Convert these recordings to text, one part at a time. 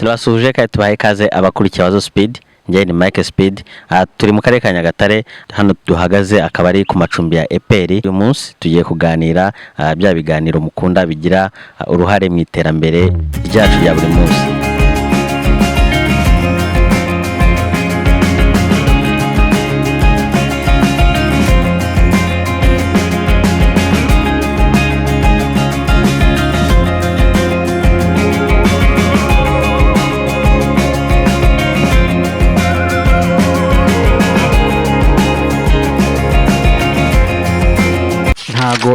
turabasuhuje kandi tubahe ikaze abakurikiye Wazo Speed. Njye ni Mike Speed. Turi mu karere ka Nyagatare, hano duhagaze akaba ari ku macumbi ya EPR. Uyu munsi tugiye kuganira bya biganiro mukunda bigira uruhare mu iterambere ryacu rya buri munsi.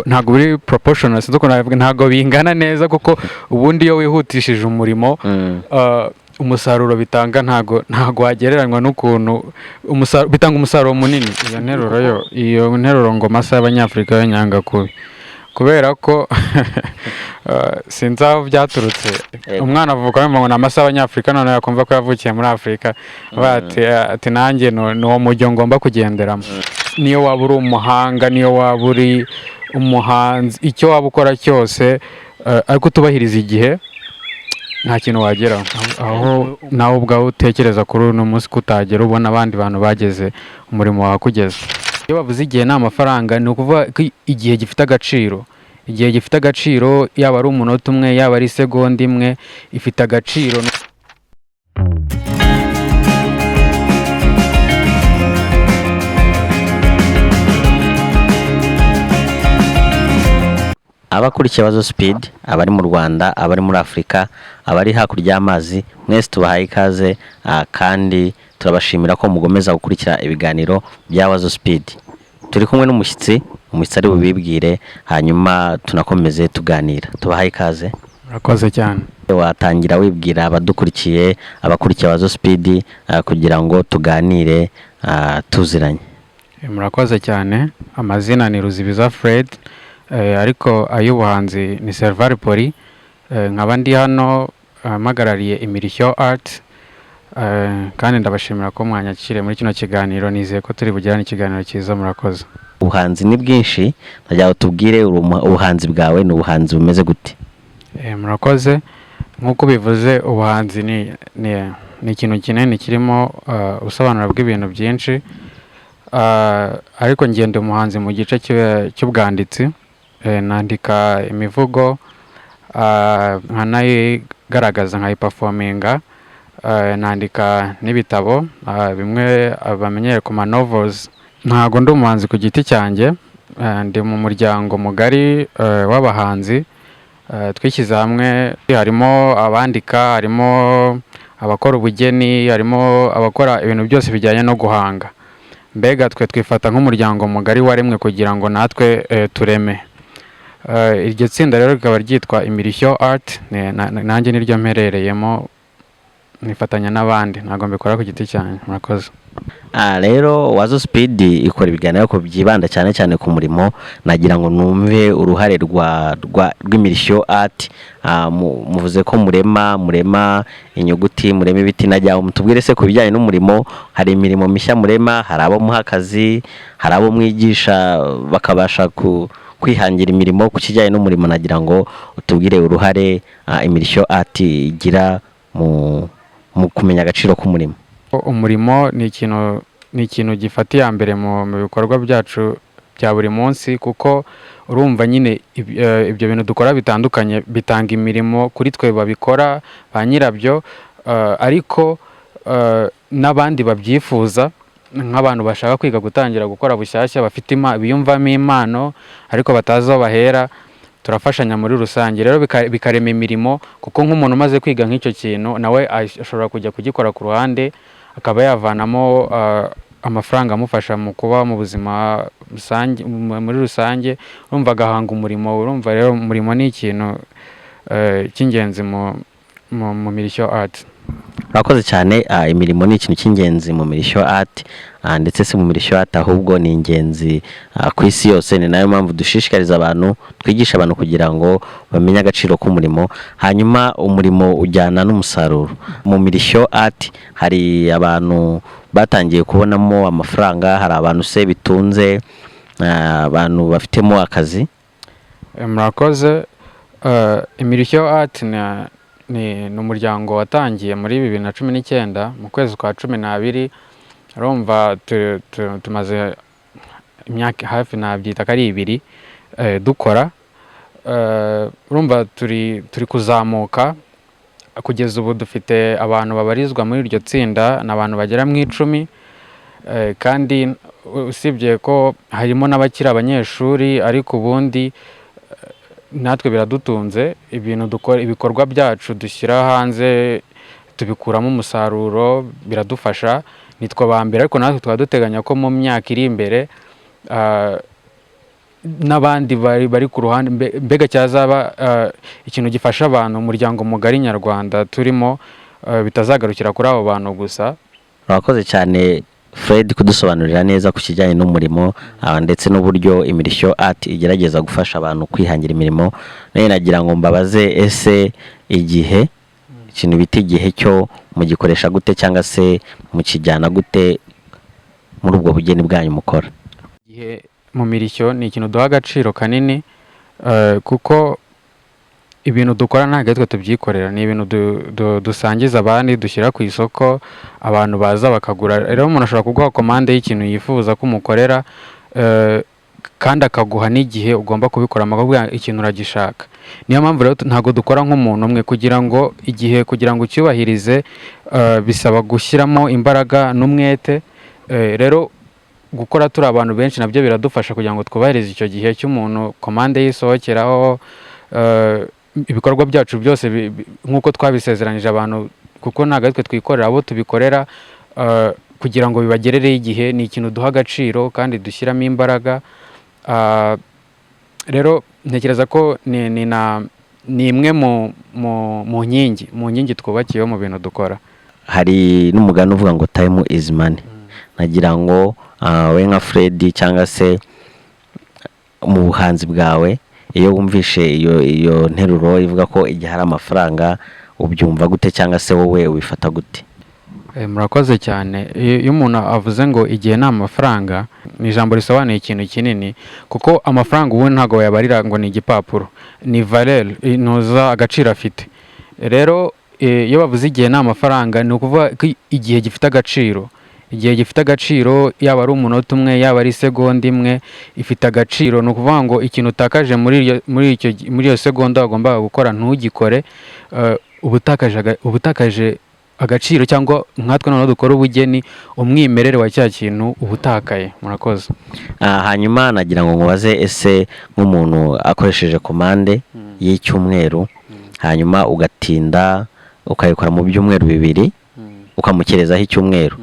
ntago biri proportional, sinzi uko navuga, ntago bingana neza kuko ubundi iyo wihutishije umurimo umusaruro bitanga ntago wagereranywa n'ukuntu bitanga umusaruro munini. Iyo nteruro ngo masa y'Abanyafrika y'anyanga kubera ko sinzi aho byaturutse. Umwana avuga ngo na masa y'Abanyafrika, none yakumva ko yavukiye muri Afrika, ati nanjye no mujyo ngomba kugenderamo. Niyo waba uri umuhanga, niyo waba uri umuhanzi, icyo waba ukora cyose, ariko tubahiriza igihe nta kintu wageraho. Aho nawe ubwawe utekereza kuri uno munsi kutagera, ubona abandi bantu bageze umurimo wakugeza. Iyo bavuze igihe ni amafaranga, ni ukuvuga ko igihe gifite agaciro. Igihe gifite agaciro, yaba ari umunota umwe, yaba ari segonda imwe, ifite agaciro. Abakurikiye Wazo Speed, abari mu Rwanda, abari muri Afrika, abari hakurya y'amazi, mwese tubahaye ikaze kandi turabashimira ko mugomeza gukurikira ibiganiro bya Wazo Speed. Turi kumwe n'umushyitsi ari bubibwire, hanyuma tunakomeze tuganira. Tubahaye ikaze. Murakoze cyane. Watangira wibwira abadukurikiye, abakurikiye Wazo Speed, kugira ngo tuganire tuziranye. Murakoze cyane. Amazina ni Ruzibiza Fred, ariko ay'ubuhanzi ni Serval Poli. Nkaba ndi hano mpagarariye Imirishyo Art, kandi ndabashimira ko mwanyakiriye muri kino kiganiro. Nizeye ko turi bugirane ikiganiro cyiza. Murakoze. Ubuhanzi ni bwinshi, najya tubwire ubuhanzi bwawe ni ubuhanzi bumeze gute? Murakoze. Nk'uko bivuze, ubuhanzi ni ikintu kinini kirimo ubusobanuro bw'ibintu byinshi, ariko ngende umuhanzi mu gice cy'ubwanditsi. Nandika imivugo, nkanayigaragaza, nkayiperforminga, nandika n'ibitabo bimwe bamenyere ku novels. Ntago ndi umuhanzi ku giti cyanjye, ndi mu muryango mugari w'abahanzi. Twishyize hamwe, harimo abandika, harimo abakora ubugeni, harimo abakora ibintu byose bijyanye no guhanga. Mbega twe twifata nk'umuryango mugari waremwe kugira ngo natwe tureme. Iryo tsinda rero rikaba ryitwa Imirishyo Art, nanjye niryo mperereyemo, nifatanya n'abandi, ntago mbikora ku giti cyane. Murakoze. Rero Wazo Speed ikora ibiganiro ko byibanda cyane cyane ku murimo. Nagira ngo numve uruhare rw'Imirishyo Art. Muvuze ko murema inyuguti, murema ibiti. Najya mutubwire se ku bijyanye n'umurimo, hari imirimo mishya murema, hari abo muha akazi, hari abo mwigisha bakabasha kwihangira imirimo. Ku kijyanye n'umurimo, nagira ngo utubwire uruhare Imirishyo Art igira mu kumenya agaciro k'umurimo. Umurimo ni ikintu gifatiye mbere mu bikorwa byacu bya buri munsi, kuko urumva nyine ibyo bintu dukora bitandukanye bitanga imirimo kuri twe babikora, ba nyirabyo, ariko n'abandi babyifuza, nk'abantu bashaka kwiga gutangira gukora bushyashya, bafite biyumvamo impano ariko batazi aho bahera. Turafashanya muri rusange rero bikarema imirimo, kuko nk'umuntu umaze kwiga nk'icyo kintu nawe ashobora kujya kugikora ku ruhande, akaba yavanamo amafaranga amufasha mu kuba mu buzima muri rusange. Urumva agahanga umurimo. Urumva rero umurimo ni ikintu cy'ingenzi mu Mirishyo Art. Murakoze cyane. Imirimo ni ikintu cy'ingenzi mu Mirishyo Art, ndetse si mu Mirishyo Art ahubwo ni ingenzi ku isi yose. Ni nayo mpamvu dushishikariza abantu, twigisha abantu kugira ngo bamenye agaciro k'umurimo. Hanyuma umurimo ujyana n'umusaruro. Mu Mirishyo Art hari abantu batangiye kubonamo amafaranga, hari abantu se bitunze, abantu bafitemo akazi. Murakoze. Imirishyo Art ni umuryango watangiye muri 2019 mu kwezi kwa 12. urumva tumaze imyaka hafi nabyita ko ari 2 dukora. urumva turi kuzamuka kugeza ubu dufite abantu babarizwa muri iryo tsinda n'abantu bagera mu 10, kandi usibye ko harimo n'abakiri abanyeshuri, ariko ubundi natwe biradutunze. ibintu dukora, ibikorwa byacu dushyira hanze tubikuramo umusaruro, biradufasha. nitwe ba mbere, ariko natwe twaba duteganya ko mu myaka iri imbere n'abandi bari ku ruhande, mbega cyazaba ikintu gifasha abantu, umuryango mugari nyarwanda turimo, bitazagarukira kuri abo bantu gusa. Urakoze cyane Fred kudusobanurira neza ku kijyanye n'umurimo ndetse n'uburyo Imirishyo Art igerageza gufasha abantu kwihangira imirimo. None nagira ngo mbabaze, ese igihe, ikintu bita igihe cyo mugikoresha gute cyangwa se mukijyana gute muri ubwo bugeni bwanyu mukora? Igihe mu Mirishyo ni ikintu duha agaciro kanini, kuko ibintu dukora ntabwo twe tubyikorera, ni ibintu dusangiza abandi, dushyira ku isoko, abantu baza bakagura. Rero umuntu ashobora kuguha komande y'ikintu yifuza ko umukorera, kandi akaguha n'igihe ugomba kubikora, akakubwira ikintu uragishaka. Niyo mpamvu rero ntabwo dukora nk'umuntu umwe, kugira ngo ucyubahirize bisaba gushyiramo imbaraga n'umwete. Rero gukora turi abantu benshi nabyo biradufasha kugira ngo twubahirize icyo gihe cy'umuntu komande yisohokeraho. Ibikorwa byacu byose nk'uko twabisezeranyije abantu, kuko ntabwo twe twikorera, abo tubikorera, kugira ngo bibagerereho igihe. Ni ikintu duha agaciro kandi dushyiramo imbaraga. Rero ntekereza ko ni imwe mu nkingi twubakiyeho mu bintu dukora. Hari n'umugani uvuga ngo time is money. Nagira ngo we nka Fred cyangwa se mu buhanzi bwawe, iyo wumvishe iyo nteruro ivuga ko igihe hari amafaranga, ubyumva gute cyangwa se wowe ubifata gute? Murakoze cyane. Iyo umuntu avuze ngo igihe ni amafaranga, ni ijambo risobanuye ikintu kinini, kuko amafaranga ubundi ntabwo wayabarira ngo ni igipapuro, ni valeur, inoza agaciro afite. Rero iyo bavuze igihe ni amafaranga, ni ukuvuga ko igihe gifite agaciro. Igihe gifite agaciro, yaba ari umunota umwe, yaba ari isegonda imwe, ifite agaciro. Ni ukuvuga ngo ikintu utakaje muri iyo segonda wagombaga gukora ntugikore, ubutakaje agaciro, cyangwa nkatwe noneho dukora ubugeni, umwimerere wa cya kintu ubutakaye. Murakoze. Hanyuma nagira ngo nkubaze, ese nk'umuntu akoresheje komande y'icyumweru, hanyuma ugatinda ukayikora mu byumweru 2, ukamukerezaho icyumweru,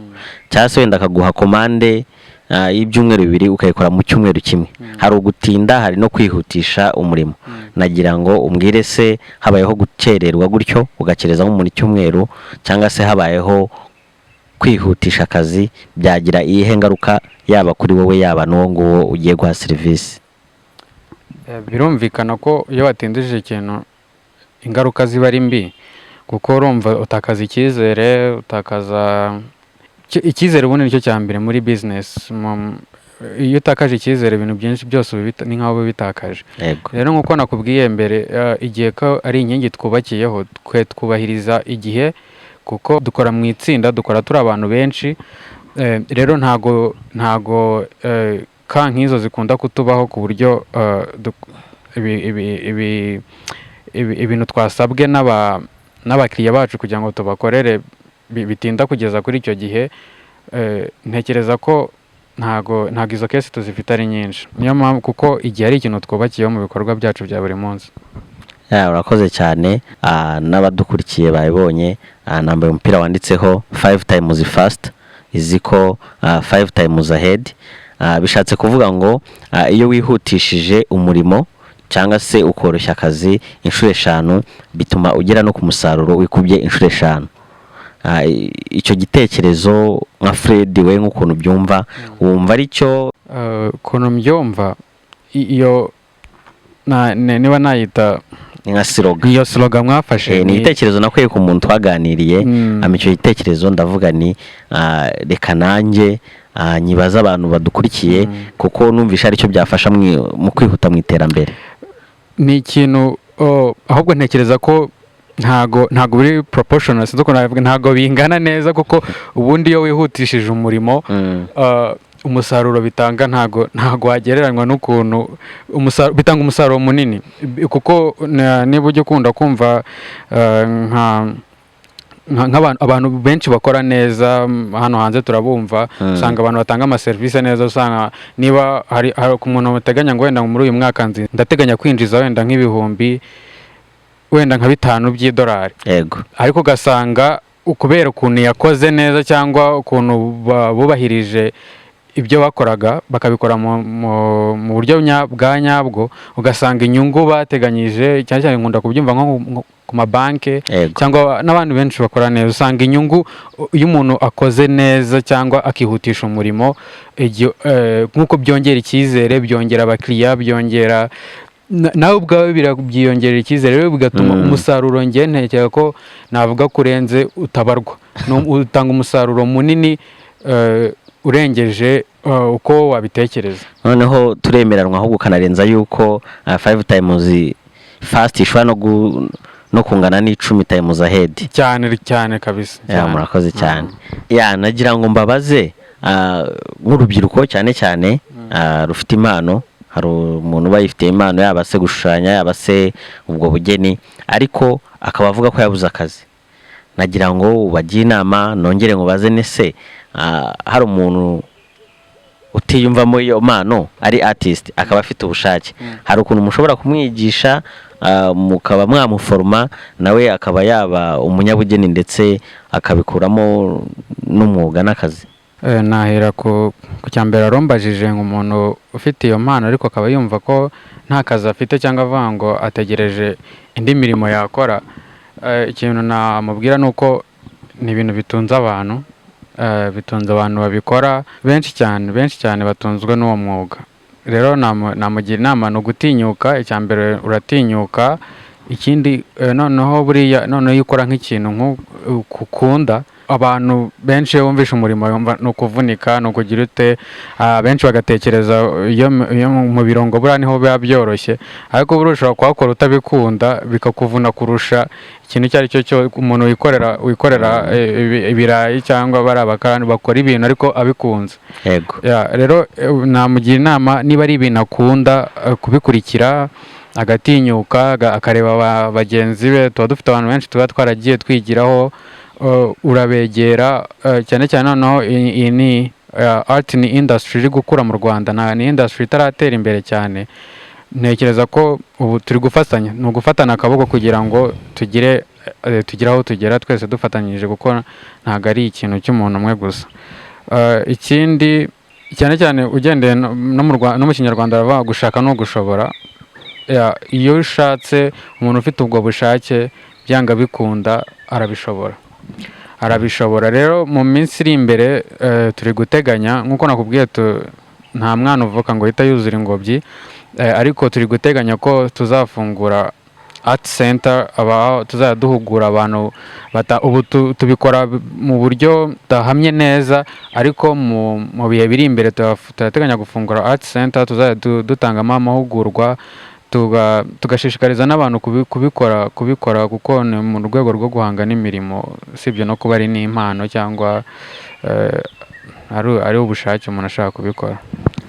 cyangwa se wenda akaguha komande y'ibyumweru 2 ukayikora mu cyumweru kimwe, hari ugutinda, hari no kwihutisha umurimo. Nagira ngo umbwire, se habayeho gukererwa gutyo ugakereza nko muri cyumweru, cyangwa se habayeho kwihutisha akazi, byagira iyihe ngaruka yaba kuri wowe yaba n'uwo nguwo ugiye guha serivisi? Birumvikana ko iyo watindije ikintu ingaruka ziba ari mbi, kuko urumva utakaza icyizere, icyizere ubundi nicyo cya mbere muri business. Iyo utakaje icyizere, ibintu byinshi byose ni nk'aho bitakaje. Rero nk'uko nakubwiye mbere, igihe ko ari inkingi twubakiyeho, twe twubahiriza igihe, kuko dukora mu itsinda, dukora turi abantu benshi. Rero ntago ka nk'izo zikunda kutubaho, ku buryo ibintu twasabwe n'abakiriya bacu kugira ngo tubakorere bitinda kugeza kuri icyo gihe. Ntekereza ko ntago izo kesi tuzifite ari nyinshi. Niyo mpamvu, kuko igihe ari ikintu twubakiyeho mu bikorwa byacu bya buri munsi. Urakoze cyane. N'abadukurikiye babibonye, nambaye umupira wanditseho 5 times fast is equal 5 times ahead. Bishatse kuvuga ngo iyo wihutishije umurimo cyangwa se ukoroshya akazi inshuro 5, bituma ugera no ku musaruro wikubye inshuro 5. Icyo gitekerezo nka Fred, we nk'ukuntu byumva, wumva ari cyo? Ukuntu mbyumva, iyo niba nayita nka slogan, iyo slogan mwafashe, ni igitekerezo nakuye ku muntu twaganiriye. Icyo gitekerezo ndavuga ni reka nanjye nyibaza abantu badukurikiye, kuko numvisha aricyo byafasha mu kwihuta mu iterambere. Ni ikintu ahubwo ntekereza ko ntago biri proportional, sinzi uko nabivuga, ntago bingana neza kuko ubundi iyo wihutishije umurimo umusaruro bitanga ntago wagereranywa n'ukuntu bitanga umusaruro munini kuko niba ujya ukunda kumva abantu benshi bakora neza hano hanze turabumva, usanga abantu batanga amaserivisi neza, usanga niba hari umuntu muteganya ngo wenda muri uyu mwaka ndateganya kwinjiza wenda nk'ibihumbi wenda nka 5 by'idolari, yego, ariko ugasanga kubera ukuntu yakoze neza cyangwa ukuntu bubahirije ibyo bakoraga bakabikora mu buryo bwa nyabwo, ugasanga inyungu bateganyije, cyane cyane nkunda kubyumva nko ku mabanki cyangwa n'abantu benshi bakora neza, usanga inyungu iyo umuntu akoze neza cyangwa akihutisha umurimo nk'uko byongera icyizere, byongera abakiriya, byongera nawe ubwawe byiyongerera icyizere, rero bigatuma umusaruro ntekera ko navuga kurenze utabarwa, utanga umusaruro munini urengeje uko wabitekereza. Noneho turemeranwa ahubwo ukanarenza yuko 5 times fast ishobora no kungana n'10 times ahead. cyane kabisa. Murakoze cyane. Nagira ngo mbabaze nk'urubyiruko cyane rufite impano, hari umuntu bayifite impano, yaba se gushushanya, yaba se ubwo bugeni, ariko akaba avuga ko yabuze akazi. Nagira ngo ubagire inama, nongere ngo baze nese hari umuntu utiyumvamo iyo mpano ari artist akaba afite ubushake, hari ukuntu mushobora kumwigisha mukaba mwamuforma nawe akaba yaba umunyabugeni ndetse akabikuramo n'umwuga n'akazi? Nahera ku cyambere arombajije nk'umuntu ufite iyo mpano ariko akaba yumva ko nta kazi afite cyangwa avuga ngo ategereje indi mirimo yakora. Ikintu namubwira nuko ni ibintu bitunze abantu babikora benshi cyane batunzwe n'uwo mwuga. Rero namugira inama no gutinyuka. Icyambere uratinyuka, ikindi noneho buriya iyo ukora nk'ikintu ukunda, abantu benshi bumvisha umurimo no kuvunika no kugira ute, benshi bagatekereza iyo mu birongo buriya niho biba byoroshye, ariko buriya ushobora kuhakora utabikunda bikakuvuna kurusha ikintu icyo ari cyo umuntu wikorera ibirayi cyangwa bari abakarani bakora ibintu ariko abikunze. Yego. Rero namugira inama niba ari ibintu akunda kubikurikira, agatinyuka akareba bagenzi be. Tuba dufite abantu benshi tuba twaragiye twigiraho, urabegera cyane noneho iyi ni art ni industry iri gukura mu Rwanda, ni industry itaratera imbere cyane. Ntekereza ko ubu turi gufatanya, ni ugufatana akaboko kugira ngo tugire aho tugera twese dufatanyije, kuko ntabwo ari ikintu cy'umuntu umwe gusa. Ikindi cyane ugendeye no mu Kinyarwanda baravuga gushaka no gushobora. Iyo ushatse umuntu ufite ubwo bushake byanga bikunda arabishobora. Rero mu minsi iri imbere turi guteganya, nk'uko nakubwiye, nta mwana uvuka ngo ahita yuzura ingobyi, ariko turi guteganya ko tuzafungura art center, tuzajya duhugura abantu ubu tubikora mu buryo budahamye neza, ariko mu bihe biri imbere turateganya gufungura art center, tuzajya dutangamo amahugurwa, tugashishikariza n'abantu kubikora kuko ni mu rwego rwo guhangana imirimo, sibyo no kuba ari n'impano cyangwa ari ubushake umuntu ashaka kubikora.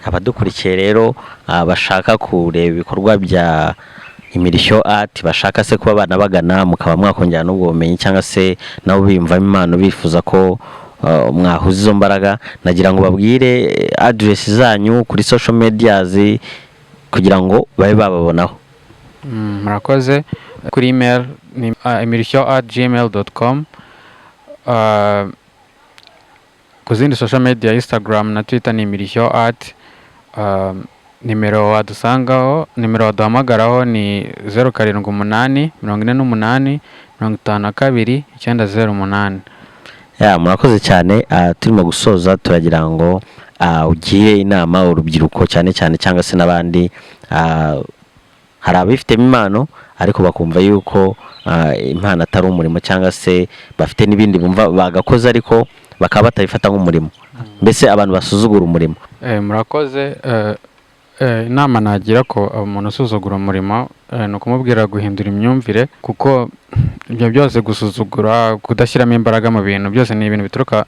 Abadukurikiye rero bashaka kureba ibikorwa bya Imirishyo art, bashaka se kuba abana bagana mukaba mwakongera n'ubwo bumenyi, cyangwa se nabo biyumvamo impano bifuza ko mwahuza izo mbaraga, nagira ngo babwire address zanyu kuri social medias kugira ngo babe bababonaho. Murakoze. Kuri email ni imirishyo@gmail.com, ku zindi social media Instagram na Twitter ni Imirishyo art. Nimero waduhamagaraho ni 0788 48 52 908. Murakoze cyane. Turimo gusoza turagira ngo ugire inama urubyiruko cyane cyangwa se n'abandi, hari abifitemo impano ariko bakumva yuko impano atari umurimo, cyangwa se bafite n'ibindi bumva bagakoze ariko bakaba batabifata nk'umurimo, mbese abantu basuzugura umurimo. Murakoze. inama nagira ko umuntu usuzugura umurimo ni ukumubwira guhindura imyumvire, kuko ibyo byose gusuzugura, kudashyiramo imbaraga mu bintu byose ni ibintu bituruka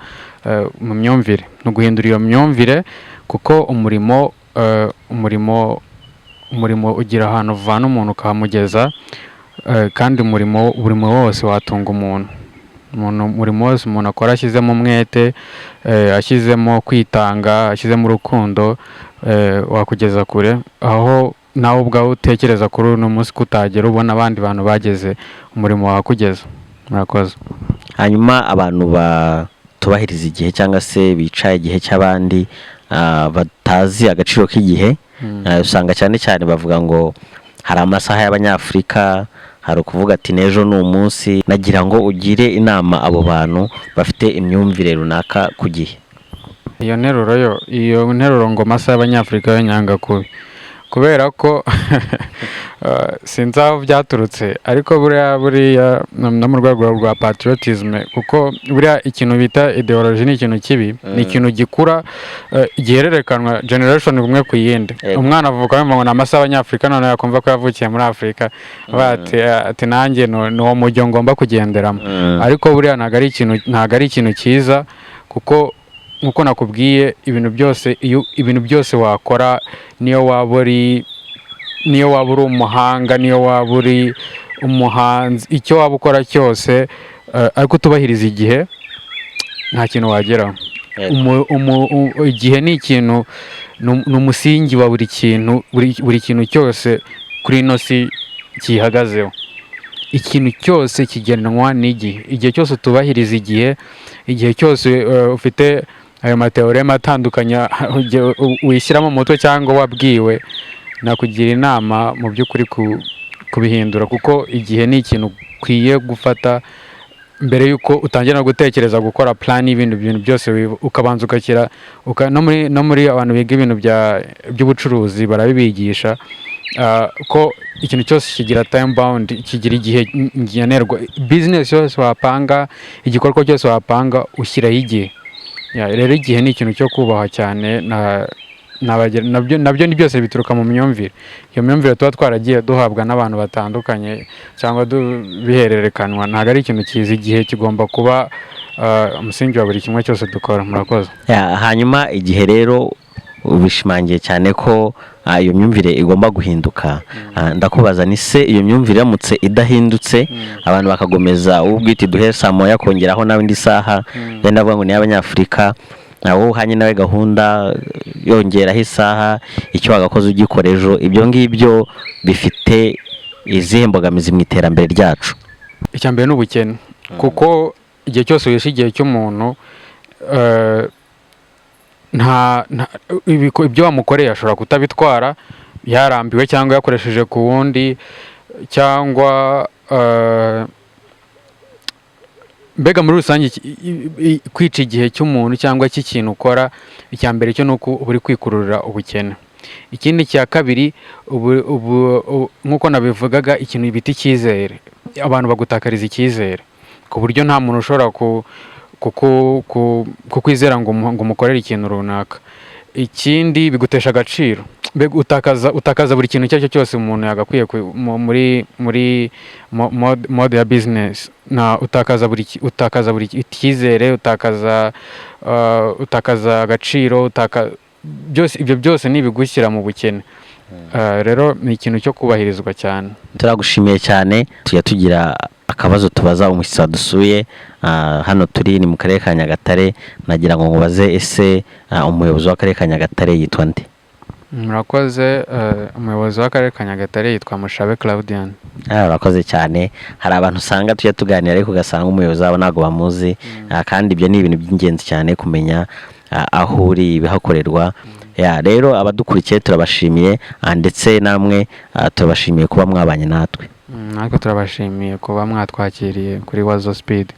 mu myumvire. Ni uguhindura iyo myumvire, kuko umurimo ugira ahantu uvana umuntu ukahamugeza, kandi umurimo wose watunga umuntu. Umurimo wose umuntu akora ashyizemo umwete, ashyizemo kwitanga, ashyizemo urukundo, wakugeza kure, aho nawe ubwawe utekereza kuri uno munsi kutagera ubona abandi bantu bageze umurimo wakugeza. Murakoze. Hanyuma abantu batubahiriza igihe cyangwa se bicaye igihe cy'abandi, batazi agaciro k'igihe, usanga cyane cyane bavuga ngo hari amasaha y'Abanyafurika, hari ukuvuga ati n'ejo ni umunsi. Nagira ngo ugire inama abo bantu bafite imyumvire runaka ku gihe. Iyo nteruro ngo amasaha y'Abanyafurika y'anyanga kubi, kubera ko sinzi aho byaturutse, ariko buriya no mu rwego rwa patriotisme, kuko buriya ikintu bita ideology ni ikintu kibi, ni ikintu gikura gihererekanwa generation umwe ku yindi. Umwana avuka ngo ni amasaha y'Abanyafurika, none yakumva ko yavukiye muri Afurika, ati nanjye ni uwo mujyo ngomba kugenderamo. Ariko buriya ntabwo ari ikintu cyiza, kuko nkuko nakubwiye, ibintu byose wakora, niyo waba uri umuhanga, niyo waba uri umuhanzi, icyo waba ukora cyose, ariko utubahiriza igihe nta kintu wageraho. Igihe ni ikintu, ni umusingi wa buri kintu, buri kintu cyose kuri ino si kihagazeho. Ikintu cyose kigenwa n'igihe. Igihe cyose utubahiriza igihe cyose ufite ayo mateorema atandukanye wishyiramo mu mutwe cyangwa wabwiwe, nakugira inama mu by'ukuri kubihindura, kuko igihe ni ikintu ukwiye gufata mbere y'uko utangira gutekereza gukora plan y'ibintu byose, ukabanza ugashyira no muri abantu biga ibintu by'ubucuruzi barabibigisha, ko ikintu cyose kigira time bound, kigira igihe ngenerwa. Business yose wapanga, igikorwa cyose wapanga, ushyiraho igihe. Rero igihe ni ikintu cyo kubahwa cyane, nabyo ni byose bituruka mu myumvire. Iyo myumvire tuba twaragiye duhabwa n'abantu batandukanye cyangwa bihererekanwa, ntabwo ari ikintu cyiza. Igihe kigomba kuba umusingi wa buri kimwe cyose dukora. Murakoze. Hanyuma igihe rero ubishimangiye cyane ko iyo myumvire igomba guhinduka. Ndakubaza, ni se iyo myumvire iramutse idahindutse, abantu bakagomeza ubwite duhe saa moya kongeraho nawe indi saha, yenda avuga ngo ni y'Abanyafurika, wowe uhanye nawe gahunda yongeraho isaha, icyo wagakoze ugikora ejo, ibyo ngibyo bifite izihe mbogamizi mu iterambere ryacu? Icya mbere ni ubukene, kuko igihe cyose wishe igihe cy'umuntu, ibyo wamukoreye ashobora kutabitwara, yarambiwe cyangwa yakoresheje ku wundi, cyangwa mbega muri rusange kwica igihe cy'umuntu cyangwa cy'ikintu ukora, icya mbere cyo ni uko uri kwikururira ubukene. Ikindi cya kabiri, nk'uko nabivugaga, ikintu bita icyizere, abantu bagutakariza icyizere ku buryo nta muntu ushobora kukwizera ngo umukorere ikintu runaka. Ikindi bigutesha agaciro, utakaza buri kintu icyo ari cyo cyose umuntu yagakwiye muri mode ya business. Utakaza buri icyizere, utakaza agaciro, ibyo byose ni ibigushyira mu bukene. Rero ni ikintu cyo kubahirizwa cyane. Turagushimiye cyane. Tujya tugira akabazo tubaza umushyitsi wadusuye. Hano turi ni mu karere ka Nyagatare. Nagira ngo nkubaze, ese umuyobozi w'akarere ka Nyagatare yitwa nde? Murakoze. Umuyobozi w'akarere ka Nyagatare yitwa Mushabe Claudian. Urakoze cyane. Hari abantu usanga tujya tuganira ariko ugasanga umuyobozi wabo ntabwo bamuzi, kandi ibyo ni ibintu by'ingenzi cyane kumenya aho uri, ibihakorerwa. Rero abadukurikiye turabashimiye, ndetse namwe turabashimiye kuba mwabanye natwe. Natwe turabashimiye kuba mwatwakiriye kuri Wazo Speed.